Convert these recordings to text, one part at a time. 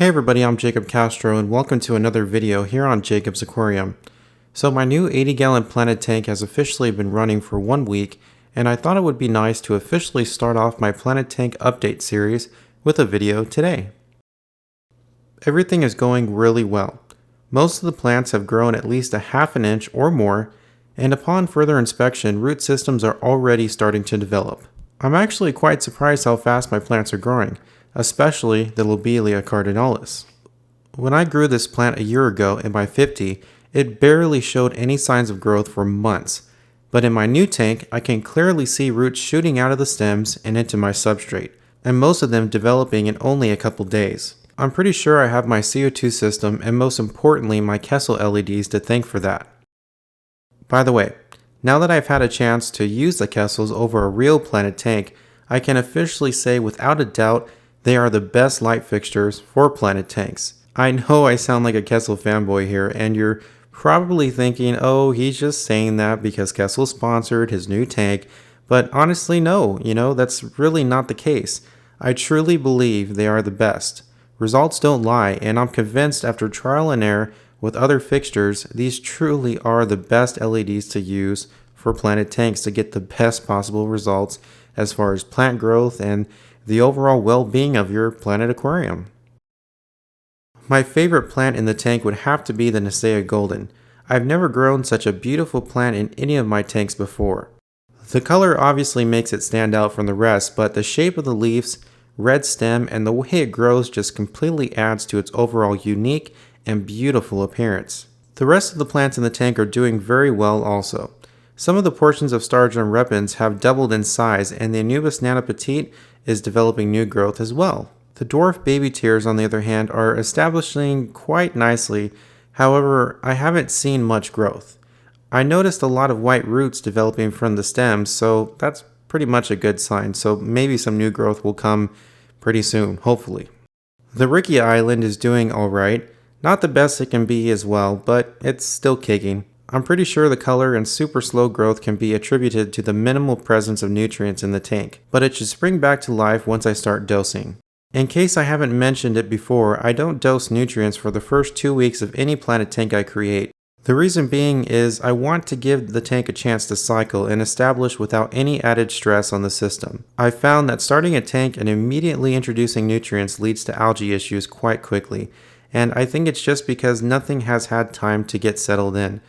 Hey everybody, I'm Jacob Castro and welcome to another video here on Jacob's Aquarium. So my new 80-gallon Planet tank has officially been running for 1 week, and I thought it would be nice to officially start off my Planet Tank update series with a video today. Everything is going really well. Most of the plants have grown at least a half an inch or more, and upon further inspection, root systems are already starting to develop. I'm actually quite surprised how fast my plants are growing, especially the Lobelia cardinalis. When I grew this plant a year ago in my 50, it barely showed any signs of growth for months, but in my new tank I can clearly see roots shooting out of the stems and into my substrate, and most of them developing in only a couple days. I'm pretty sure I have my CO2 system and most importantly my Castro LEDs to thank for that. By the way, now that I've had a chance to use the Castros over a real Planet tank, I can officially say without a doubt they are the best light fixtures for Planet tanks. I know I sound like a Castro fanboy here, and you're probably thinking, oh, he's just saying that because Castro sponsored his new tank, but honestly no, that's really not the case. I truly believe they are the best. Results don't lie, and I'm convinced after trial and error with other fixtures, these truly are the best LEDs to use for Planet tanks to get the best possible results as far as plant growth and the overall well-being of your Planet aquarium. My favorite plant in the tank would have to be the Nisea golden. I've never grown such a beautiful plant in any of my tanks before. The color obviously makes it stand out from the rest, but the shape of the leaves, red stem, and the way it grows just completely adds to its overall unique and beautiful appearance. The rest of the plants in the tank are doing very well also. Some of the portions of Stargem repens have doubled in size, and the Anubis nanoPetite is developing new growth as well. The dwarf baby tears, on the other hand, are establishing quite nicely. However, I haven't seen much growth. I noticed a lot of white roots developing from the stems, so that's pretty much a good sign. So maybe some new growth will come pretty soon, hopefully. The Rickia Island is doing alright. Not the best it can be as well, but it's still kicking. I'm pretty sure the color and super slow growth can be attributed to the minimal presence of nutrients in the tank, but it should spring back to life once I start dosing. In case I haven't mentioned it before, I don't dose nutrients for the first 2 weeks of any Planet tank I create. The reason being is I want to give the tank a chance to cycle and establish without any added stress on the system. I've found that starting a tank and immediately introducing nutrients leads to algae issues quite quickly, and I think it's just because nothing has had time to get settled in.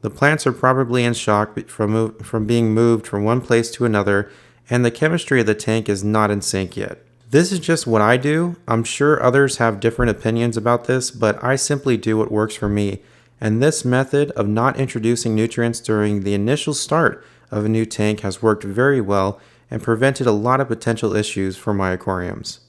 The plants are probably in shock from being moved from one place to another, and the chemistry of the tank is not in sync yet. This is just what I do. I'm sure others have different opinions about this, but I simply do what works for me. And this method of not introducing nutrients during the initial start of a new tank has worked very well and prevented a lot of potential issues for my aquariums.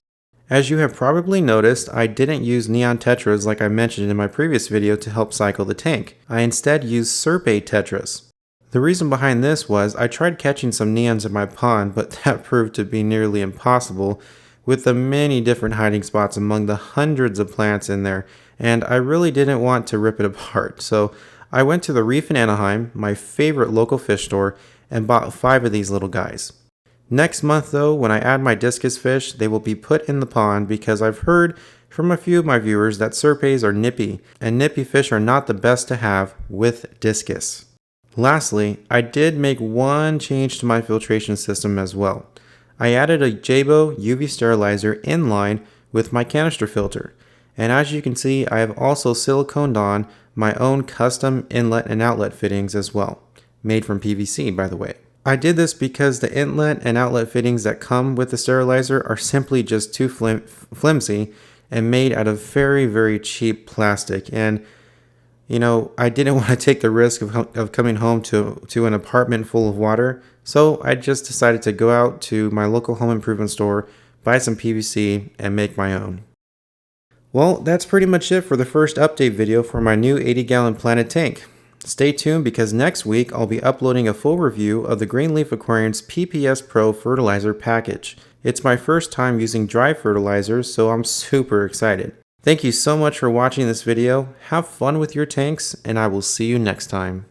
As you have probably noticed, I didn't use neon tetras like I mentioned in my previous video to help cycle the tank. I instead used Serpae tetras. The reason behind this was I tried catching some neons in my pond, but that proved to be nearly impossible with the many different hiding spots among the hundreds of plants in there, and I really didn't want to rip it apart. So I went to the Reef in Anaheim, my favorite local fish store, and bought 5 of these little guys. Next month though, when I add my discus fish, they will be put in the pond because I've heard from a few of my viewers that Serpaes are nippy, and nippy fish are not the best to have with discus. Lastly, I did make one change to my filtration system as well. I added a Jabo UV sterilizer in line with my canister filter, and as you can see, I have also siliconed on my own custom inlet and outlet fittings as well, made from PVC by the way. I did this because the inlet and outlet fittings that come with the sterilizer are simply just too flimsy and made out of very, very cheap plastic. And I didn't want to take the risk of coming home to an apartment full of water, so I just decided to go out to my local home improvement store, buy some PVC, and make my own. Well, that's pretty much it for the first update video for my new 80-gallon Planet tank. Stay tuned because next week I'll be uploading a full review of the Greenleaf Aquarium's PPS Pro fertilizer package. It's my first time using dry fertilizers, so I'm super excited. Thank you so much for watching this video. Have fun with your tanks, and I will see you next time.